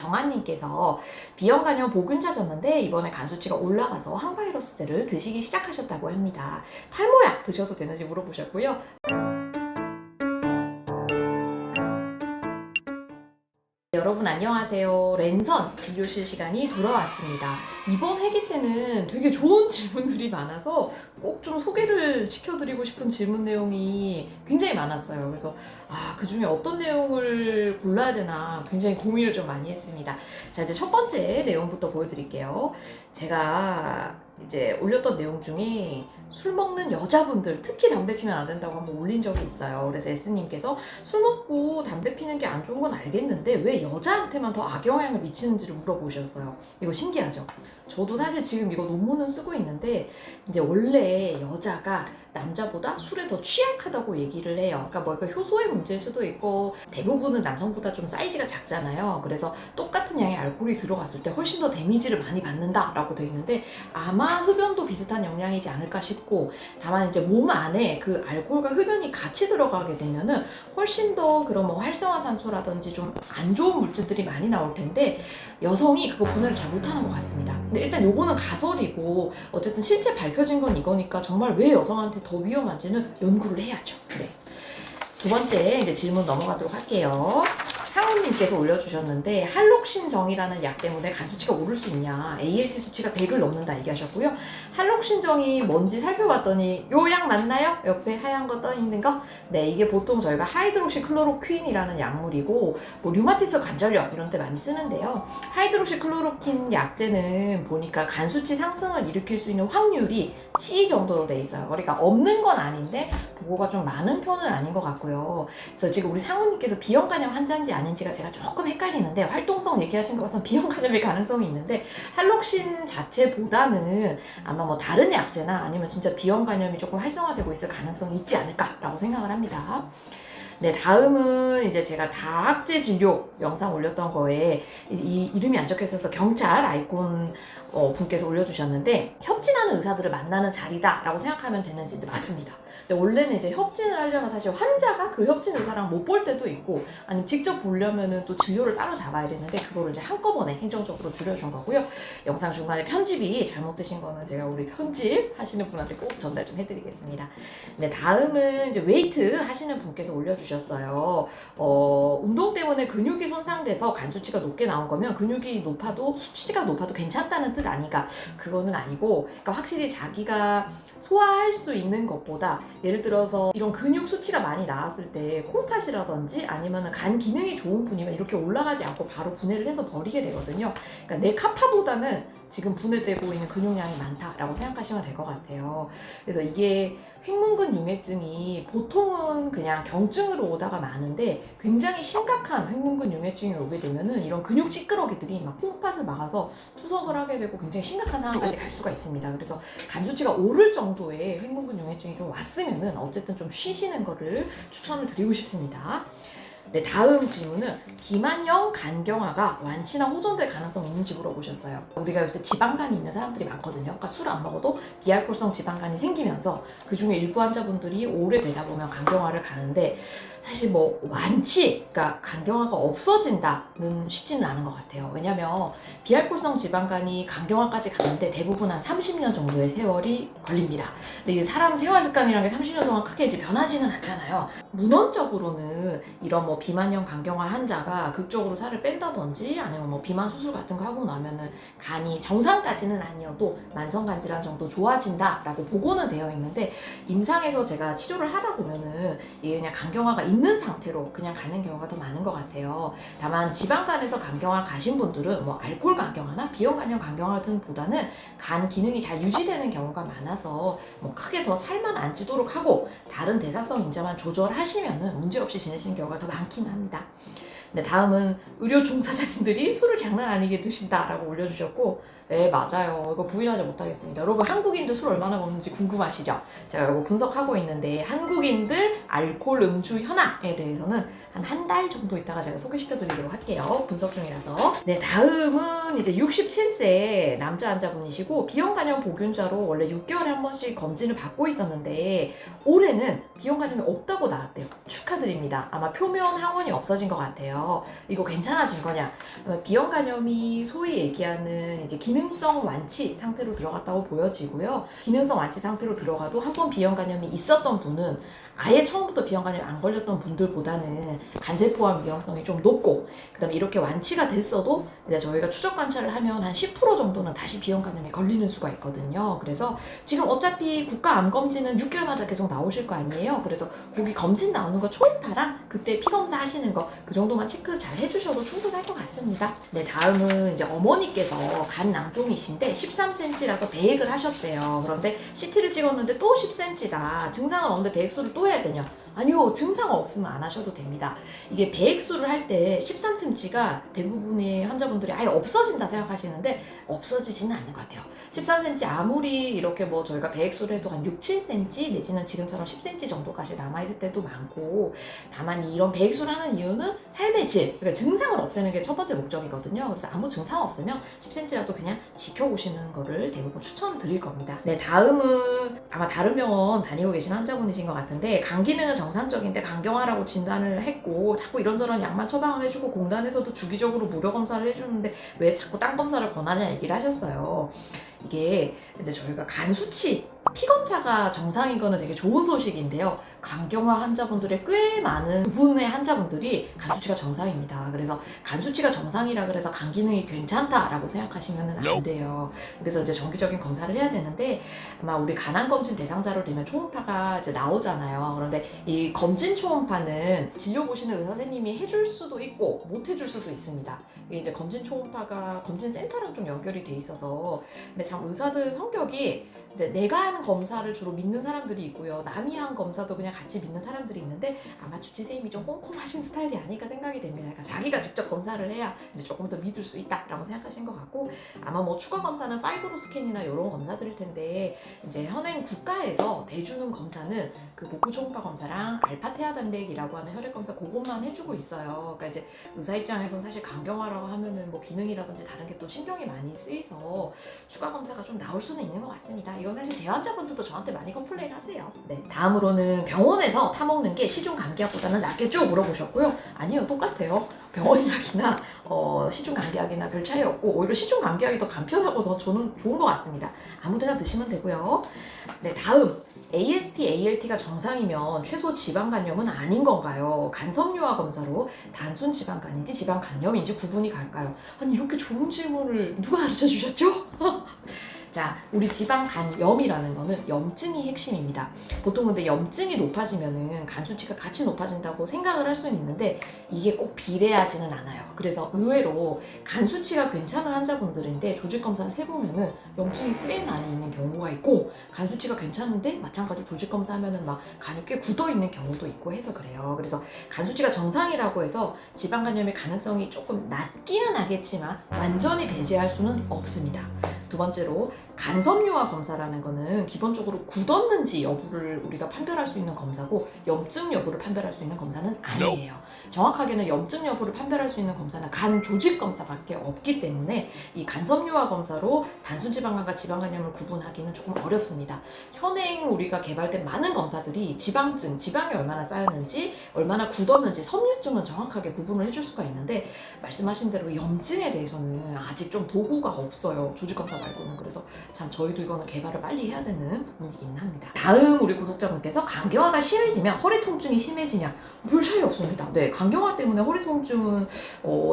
정한님께서 B형 간염 보균자셨는데 이번에 간 수치가 올라가서 항바이러스제를 드시기 시작하셨다고 합니다. 탈모약 드셔도 되는지 물어보셨고요. 여러분 안녕하세요. 랜선 진료실 시간이 돌아왔습니다. 이번 회기 때는 되게 좋은 질문들이 많아서 꼭 좀 소개를 시켜드리고 싶은 질문 내용이 굉장히 많았어요. 그래서 그 중에 어떤 내용을 골라야 되나 굉장히 고민을 좀 많이 했습니다. 자, 이제 첫 번째 내용부터 보여드릴게요. 제가 이제 올렸던 내용 중에 술 먹는 여자분들, 특히 담배 피면 안 된다고 한번 올린 적이 있어요. 그래서 S님께서 술 먹고 담배 피는 게 안 좋은 건 알겠는데 왜 여자한테만 더 악영향을 미치는지를 물어보셨어요. 이거 신기하죠? 저도 사실 지금 이거 논문은 쓰고 있는데 이제 원래 여자가 남자보다 술에 더 취약하다고 얘기를 해요. 그러니까 뭐 효소의 문제일 수도 있고 대부분은 남성보다 좀 사이즈가 작잖아요. 그래서 똑같은 양의 알코올이 들어갔을 때 훨씬 더 데미지를 많이 받는다라고 돼 있는데 아마 흡연도 비슷한 영향이지 않을까 싶고 다만 이제 몸 안에 그 알코올과 흡연이 같이 들어가게 되면은 훨씬 더 그런 뭐 활성화산소라든지 좀 안 좋은 물질들이 많이 나올 텐데 여성이 그거 분해를 잘 못하는 것 같습니다. 근데 일단 요거는 가설이고 어쨌든 실제 밝혀진 건 이거니까 정말 왜 여성한테 더 위험한지는 연구를 해야죠. 네. 두 번째 이제 질문 넘어가도록 할게요. 상훈님께서 올려주셨는데 할록신정이라는 약 때문에 간 수치가 오를 수 있냐, ALT 수치가 100을 넘는다 얘기하셨고요. 할록신정이 뭔지 살펴봤더니 요 약 맞나요? 옆에 하얀 거 떠 있는 거? 네, 이게 보통 저희가 하이드록시클로로퀸이라는 약물이고 뭐 류마티스 관절염 이런 데 많이 쓰는데요. 하이드록시클로로퀸 약제는 보니까 간 수치 상승을 일으킬 수 있는 확률이 C 정도로 돼 있어요. 그러니까 없는 건 아닌데 보고가 좀 많은 편은 아닌 것 같고요. 그래서 지금 우리 상우님께서 B형 간염 환자인지 아닌지가 제가 조금 헷갈리는데 활동성 얘기하신 거 봐서 B형 간염일 가능성이 있는데 할록신 자체보다는 아마 뭐 다른 약제나 아니면 진짜 B형 간염이 조금 활성화되고 있을 가능성이 있지 않을까라고 생각을 합니다. 네, 다음은 이제 제가 다학제 진료 영상 올렸던 거에 이 이름이 안 적혀 있어서 경찰 아이콘 분께서 올려주셨는데 협진하는 의사들을 만나는 자리다라고 생각하면 되는지 맞습니다. 근데 원래는 이제 협진을 하려면 사실 환자가 그 협진 의사랑 못 볼 때도 있고 아니면 직접 보려면은 또 진료를 따로 잡아야 되는데 그거를 이제 한꺼번에 행정적으로 줄여준 거고요. 영상 중간에 편집이 잘못되신 거는 제가 우리 편집 하시는 분한테 꼭 전달 좀 해드리겠습니다. 네, 다음은 이제 웨이트 하시는 분께서 올려주셨어요. 운동 때문에 근육이 손상돼서 간 수치가 높게 나온 거면 근육이 높아도 수치가 높아도 괜찮다는 뜻 아니가? 그거는 아니고, 그러니까 확실히 자기가 소화할 수 있는 것보다 예를 들어서 이런 근육 수치가 많이 나왔을 때 콩팥이라든지 아니면 간 기능이 좋은 분이면 이렇게 올라가지 않고 바로 분해를 해서 버리게 되거든요. 그러니까 내 카파보다는 지금 분해되고 있는 근육량이 많다라고 생각하시면 될 것 같아요. 그래서 이게 횡문근 융해증이 보통은 그냥 경증으로 오다가 많은데 굉장히 심각한 횡문근 융해증이 오게 되면은 이런 근육 찌끄러기들이 막 콩팥을 막아서 투석을 하게 되고 굉장히 심각한 상황까지 갈 수가 있습니다. 그래서 간 수치가 오를 정도의 횡문근 융해증이 좀 왔으면은 어쨌든 좀 쉬시는 거를 추천을 드리고 싶습니다. 네, 다음 질문은 비만형 간경화가 완치나 호전될 가능성이 있는지 물어보셨어요. 우리가 요새 지방간이 있는 사람들이 많거든요. 그러니까 술 안 먹어도 비알코올성 지방간이 생기면서 그 중에 일부 환자분들이 오래되다 보면 간경화를 가는데 사실 뭐 완치, 그러니까 간경화가 없어진다는 쉽지는 않은 것 같아요. 왜냐면 비알코올성 지방간이 간경화까지 가는데 대부분 한 30년 정도의 세월이 걸립니다. 근데 이게 사람 생활 습관이라는 게 30년 동안 크게 이제 변하지는 않잖아요. 문헌적으로는 이런 뭐 비만형 간경화 환자가 극적으로 살을 뺀다든지 아니면 뭐 비만 수술 같은 거 하고 나면은 간이 정상까지는 아니어도 만성간 질환 정도 좋아진다라고 보고는 되어 있는데 임상에서 제가 치료를 하다 보면은 이게 그냥 간경화가 있는 상태로 그냥 가는 경우가 더 많은 것 같아요. 다만 지방간에서 간경화 가신 분들은 뭐 알코올 간경화나 비형 간염 간경화 등보다는 간 기능이 잘 유지되는 경우가 많아서 뭐 크게 더 살만 안 찌도록 하고 다른 대사성 인자만 조절하시면은 문제없이 지내시는 경우가 더 많긴 합니다. 네, 다음은 의료 종사자님들이 술을 장난 아니게 드신다라고 올려주셨고 네, 맞아요. 이거 부인하지 못하겠습니다. 여러분 한국인들 술 얼마나 먹는지 궁금하시죠? 제가 이거 분석하고 있는데 한국인들 알코올 음주 현황에 대해서는 한 달 정도 있다가 제가 소개시켜드리도록 할게요. 분석 중이라서. 네, 다음은 이제 67세 남자 환자분이시고 B형 간염 보균자로 원래 6개월에 한 번씩 검진을 받고 있었는데 올해는 B형 간염이 없다고 나왔대요. 축하드립니다. 아마 표면 항원이 없어진 것 같아요. 있어요. 이거 괜찮아진 거냐? 비형 간염이 소위 얘기하는 이제 기능성 완치 상태로 들어갔다고 보여지고요. 기능성 완치 상태로 들어가도 한 번 비형 간염이 있었던 분은 아예 처음부터 비형 간염이 안 걸렸던 분들보다는 간세포암 위험성이 좀 높고, 그다음에 이렇게 완치가 됐어도 이제 저희가 추적 관찰을 하면 한 10% 정도는 다시 비형 간염에 걸리는 수가 있거든요. 그래서 지금 어차피 국가암 검진은 6개월마다 계속 나오실 거 아니에요. 그래서 거기 검진 나오는 거 초음파랑 그때 피 검사 하시는 거 그 정도만 체크 잘 해주셔도 충분할 것 같습니다. 네, 다음은 이제 어머니께서 간 낭종이신데 13cm라서 배액을 하셨대요. 그런데 CT를 찍었는데 또 10cm다. 증상은 없는데 배액수를 또 해야 되냐? 아니요, 증상 없으면 안 하셔도 됩니다. 이게 배액수를 할 때 13cm가 대부분의 환자분들이 아예 없어진다 생각하시는데 없어지지는 않는 것 같아요. 13cm 아무리 이렇게 뭐 저희가 배액수를 해도 한 6, 7cm 내지는 지금처럼 10cm 정도까지 남아있을 때도 많고, 다만 이런 배액수를 하는 이유는 삶의 질, 그러니까 증상을 없애는 게 첫 번째 목적이거든요. 그래서 아무 증상 없으면 10cm라도 그냥 지켜보시는 거를 대부분 추천을 드릴 겁니다. 네, 다음은 아마 다른 병원 다니고 계신 환자분이신 것 같은데, 간 기능은 정상적인데 간경화라고 진단을 했고 자꾸 이런저런 약만 처방을 해주고 공단에서도 주기적으로 무료 검사를 해주는데 왜 자꾸 딴 검사를 권하냐 얘기를 하셨어요. 이게 이제 저희가 간 수치, 피 검사가 정상인 거는 되게 좋은 소식인데요. 간경화 환자분들의 꽤 많은 부분의 환자분들이 간 수치가 정상입니다. 그래서 간 수치가 정상이라 그래서 간 기능이 괜찮다라고 생각하시면 안 돼요. 그래서 이제 정기적인 검사를 해야 되는데, 아마 우리 간암 검진 대상자로 되면 초음파가 이제 나오잖아요. 그런데 이 검진 초음파는 진료 보시는 의사 선생님이 해줄 수도 있고 못 해줄 수도 있습니다. 이게 이제 검진 초음파가 검진 센터랑 좀 연결이 돼 있어서, 근데 참 의사들 성격이 이제 내가 하는 검사를 주로 믿는 사람들이 있고요. 남이 한 검사도 그냥 같이 믿는 사람들이 있는데, 아마 주치 선생님이 좀 꼼꼼하신 스타일이 아닐까 생각이 됩니다. 그러니까 자기가 직접 검사를 해야 이제 조금 더 믿을 수 있다라고 생각하신 것 같고, 아마 뭐 추가 검사는 파이브로 스캔이나 이런 검사들일 텐데, 이제 현행 국가에서 대주는 검사는 그 복부 초음파 검사랑 알파 태아 단백이라고 하는 혈액 검사 그것만 해주고 있어요. 그러니까 이제 의사 입장에서는 사실 간경화라고 하면은 뭐 기능이라든지 다른 게 또 신경이 많이 쓰여서 추가 검사가 좀 나올 수는 있는 것 같습니다. 이건 사실 제 환자분들도 저한테 많이 컴플레인 하세요. 네, 다음으로는 병원에서 타먹는 게 시중 감기약보다는 낫겠죠? 물어보셨고요. 아니요, 똑같아요. 병원 약이나 시중 감기약이나 별 차이 없고, 오히려 시중 감기약이 더 간편하고 더 저는 좋은 것 같습니다. 아무데나 드시면 되고요. 네, 다음 AST, ALT가 정상이면 최소 지방간염은 아닌 건가요? 간섬유화 검사로 단순 지방간인지 지방간염인지 구분이 갈까요? 아니, 이렇게 좋은 질문을 누가 가르쳐 주셨죠? 자, 우리 지방간염이라는 거는 염증이 핵심입니다. 보통 근데 염증이 높아지면은 간 수치가 같이 높아진다고 생각을 할 수는 있는데, 이게 꼭 비례하지는 않아요. 그래서 의외로 간 수치가 괜찮은 환자분들인데 조직 검사를 해보면은 염증이 꽤 많이 있는 경우가 있고, 간 수치가 괜찮은데 마찬가지로 조직 검사하면은 막 간이 꽤 굳어 있는 경우도 있고 해서 그래요. 그래서 간 수치가 정상이라고 해서 지방간염의 가능성이 조금 낮기는 하겠지만 완전히 배제할 수는 없습니다. 두 번째로 간섬유화 검사라는 거는 기본적으로 굳었는지 여부를 우리가 판별할 수 있는 검사고, 염증 여부를 판별할 수 있는 검사는 아니에요. 정확하게는 염증 여부를 판별할 수 있는 검사는 간 조직 검사밖에 없기 때문에 이 간섬유화 검사로 단순 지방간과 지방간염을 구분하기는 조금 어렵습니다. 현행 우리가 개발된 많은 검사들이 지방증, 지방이 얼마나 쌓였는지, 얼마나 굳었는지, 섬유증은 정확하게 구분을 해줄 수가 있는데, 말씀하신 대로 염증에 대해서는 아직 좀 도구가 없어요. 조직 검사 말고는. 그래서 참 저희도 이거는 개발을 빨리 해야 되는 부분이긴 합니다. 다음 우리 구독자분께서 간경화가 심해지면 허리 통증이 심해지냐? 별 차이 없습니다. 네, 간경화 때문에 허리 통증은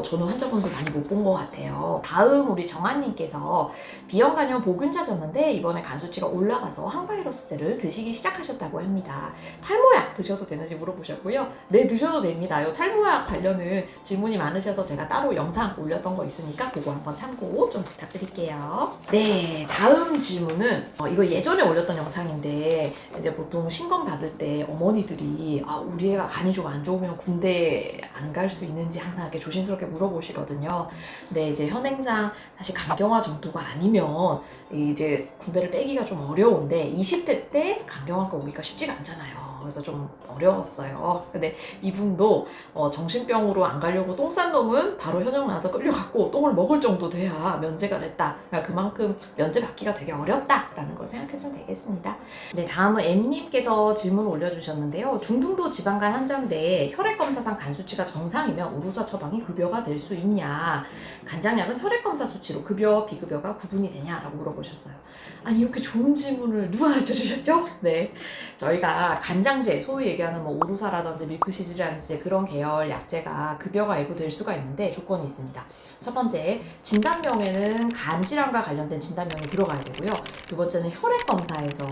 저는 환자분들 많이 못 본 것 같아요. 다음 우리 정한님께서 비형 간염 보균자셨는데 이번에 간 수치가 올라가서 항바이러스제를 드시기 시작하셨다고 합니다. 탈모약 드셔도 되는지 물어보셨고요. 네, 드셔도 됩니다. 요 탈모약 관련은 질문이 많으셔서 제가 따로 영상 올렸던 거 있으니까 그거 한번 참고 좀 부탁드릴게요. 네, 다음 질문은 이거 예전에 올렸던 영상인데, 이제 보통 신검 받을 때 어머니들이 우리 애가 간이 좀 안 좋으면 군대 안 갈 수 있는지 항상 이렇게 조심스럽게 물어보시거든요. 근데 이제 현행상 사실 간경화 정도가 아니면 이제 군대를 빼기가 좀 어려운데 20대 때 간경화가 오기가 쉽지가 않잖아요. 그래서 좀 어려웠어요. 근데 이분도 정신병으로 안 가려고 똥 싼 놈은 바로 현역 나와서 끌려갔고 똥을 먹을 정도 돼야 면제가 됐다. 그러니까 그만큼 면제 받기가 되게 어렵다라는 걸 생각해주면 되겠습니다. 네, 다음은 M님께서 질문을 올려주셨는데요. 중등도 지방간 환자인데 혈액검사상 간 수치가 정상이면 우루사 처방이 급여가 될 수 있냐? 간장약은 혈액검사 수치로 급여, 비급여가 구분이 되냐라고 물어보셨어요. 아니 이렇게 좋은 질문을 누가 가르쳐주셨죠? 네, 저희가 간장제, 소위 얘기하는 뭐 우루사라든지 밀크시즈라든지 그런 계열 약제가 급여가 일부 될 수가 있는데 조건이 있습니다. 첫 번째, 진단명에는 간 질환과 관련된 진단명이 들어가야 되고요. 두 번째는 혈액검사에서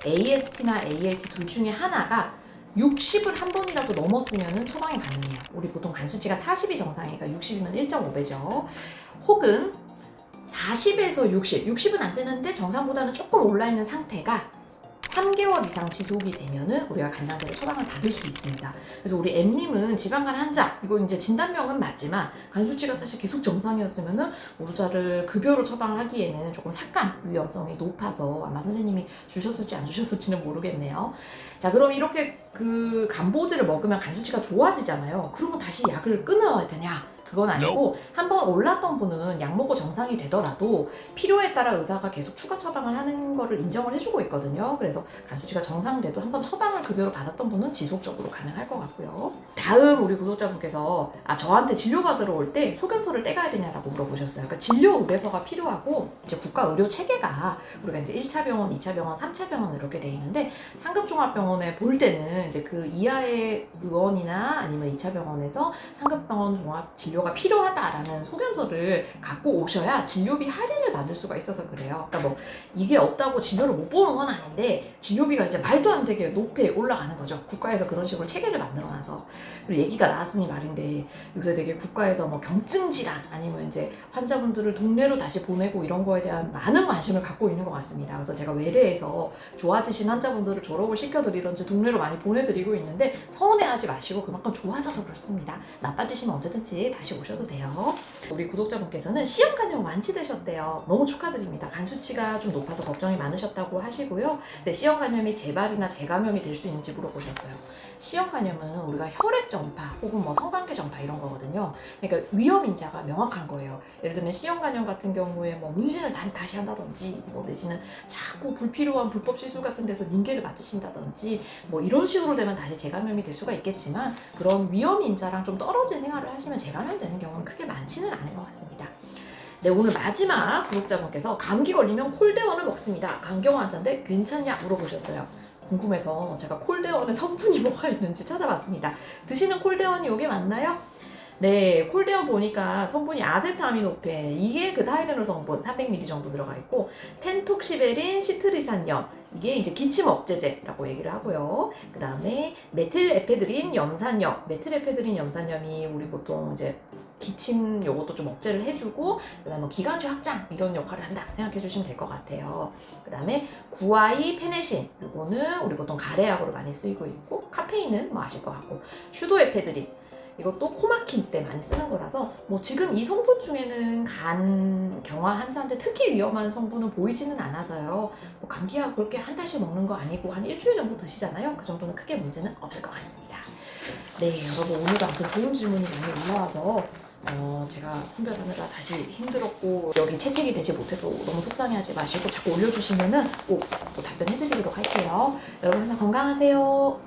AST나 ALT 둘 중에 하나가 60을 한 번이라도 넘었으면 처방이 가능해요. 우리 보통 간 수치가 40이 정상이니까 60이면 1.5배죠. 혹은 40에서 60, 60은 안 되는데 정상보다는 조금 올라있는 상태가 3개월 이상 지속이 되면은 우리가 간장제로 처방을 받을 수 있습니다. 그래서 우리 M님은 지방간 환자, 이거 이제 진단명은 맞지만 간 수치가 사실 계속 정상이었으면은 우루사를 급여로 처방하기에는 조금 삭감 위험성이 높아서 아마 선생님이 주셨을지 안 주셨을지는 모르겠네요. 자, 그럼 이렇게 그 간보제를 먹으면 간 수치가 좋아지잖아요. 그러면 다시 약을 끊어야 되냐? 그건 아니고 한번 올랐던 분은 약 먹고 정상이 되더라도 필요에 따라 의사가 계속 추가 처방을 하는 거를 인정을 해주고 있거든요. 그래서 간 수치가 정상돼도 한번 처방을 급여로 받았던 분은 지속적으로 가능할 것 같고요. 다음 우리 구독자분께서 저한테 진료받으러 올 때 소견서를 떼가야 되냐라고 물어보셨어요. 그러니까 진료 의뢰서가 필요하고 이제 국가 의료 체계가 우리가 이제 1차 병원, 2차 병원, 3차 병원 이렇게 돼 있는데 상급 종합병원에 볼 때는 이제 그 이하의 의원이나 아니면 2차 병원에서 상급 병원 종합 진료가 필요하다라는 소견서를 갖고 오셔야 진료비 할인을 받을 수가 있어서 그래요. 그러니까 뭐 이게 없다고 진료를 못 보는 건 아닌데 진료비가 이제 말도 안 되게 높게 올라가는 거죠. 국가에서 그런 식으로 체계를 만들어놔서. 그리고 얘기가 나왔으니 말인데 요새 되게 국가에서 뭐 경증 질환 아니면 이제 환자분들을 동네로 다시 보내고 이런 거에 대한 많은 관심을 갖고 있는 것 같습니다. 그래서 제가 외래에서 좋아지신 환자분들을 졸업을 시켜드리든지 동네로 많이 보내드리고 있는데 서운해하지 마시고 그만큼 좋아져서 그렇습니다. 나빠지시면 언제든지 다시 오셔도 돼요. 우리 구독자분께서는 C형간염 완치되셨대요. 너무 축하드립니다. 간 수치가 좀 높아서 걱정이 많으셨다고 하시고요. 네, C형간염이 재발이나 재감염이 될 수 있는지 물어보셨어요. C형간염은 우리가 혈액 전파 혹은 뭐 성관계 전파 이런 거거든요. 그러니까 위험 인자가 명확한 거예요. 예를 들면 C형간염 같은 경우에 뭐 문신을 다시 한다든지 뭐 내지는 자꾸 불필요한 불법 시술 같은 데서 닌게를 맞으신다든지 뭐 이런 식으로 되면 다시 재감염이 될 수가 있겠지만 그런 위험 인자랑 좀 떨어진 생활을 하시면 재감염되는 경우는 크게 많지는 않은 것 같습니다. 네, 오늘 마지막 구독자분께서 감기 걸리면 콜데원을 먹습니다. 간경 환자인데 괜찮냐 물어보셨어요. 궁금해서 제가 콜데원에 성분이 뭐가 있는지 찾아봤습니다. 드시는 콜데원이 이게 맞나요? 네, 콜데원 보니까 성분이 아세트아미노펜, 이게 그 타이레놀 성분 300ml 정도 들어가 있고 펜톡시베린, 시트리산염, 이게 이제 기침 억제제라고 얘기를 하고요. 그 다음에 메틸에페드린 염산염, 메틸에페드린 염산염이 우리 보통 이제 기침 요것도 좀 억제를 해주고 그다음에 기관지 확장 이런 역할을 한다 생각해 주시면 될 것 같아요. 그 다음에 구아이 페네신 요거는 우리 보통 가래약으로 많이 쓰이고 있고 카페인은 뭐 아실 것 같고 슈도에페드린 이것도 코 막힐 때 많이 쓰는 거라서 뭐 지금 이 성분 중에는 간 경화 환자한테 특히 위험한 성분은 보이지는 않아서요. 뭐 감기약 그렇게 한 달씩 먹는 거 아니고 한 일주일 정도 드시잖아요. 그 정도는 크게 문제는 없을 것 같습니다. 네, 여러분 오늘도 아무튼 좋은 질문이 많이 올라와서 제가 선별하느라 다시 힘들었고 여기 채택이 되지 못해도 너무 속상해하지 마시고 자꾸 올려주시면은 꼭 답변해드리도록 할게요. 여러분 항상 건강하세요.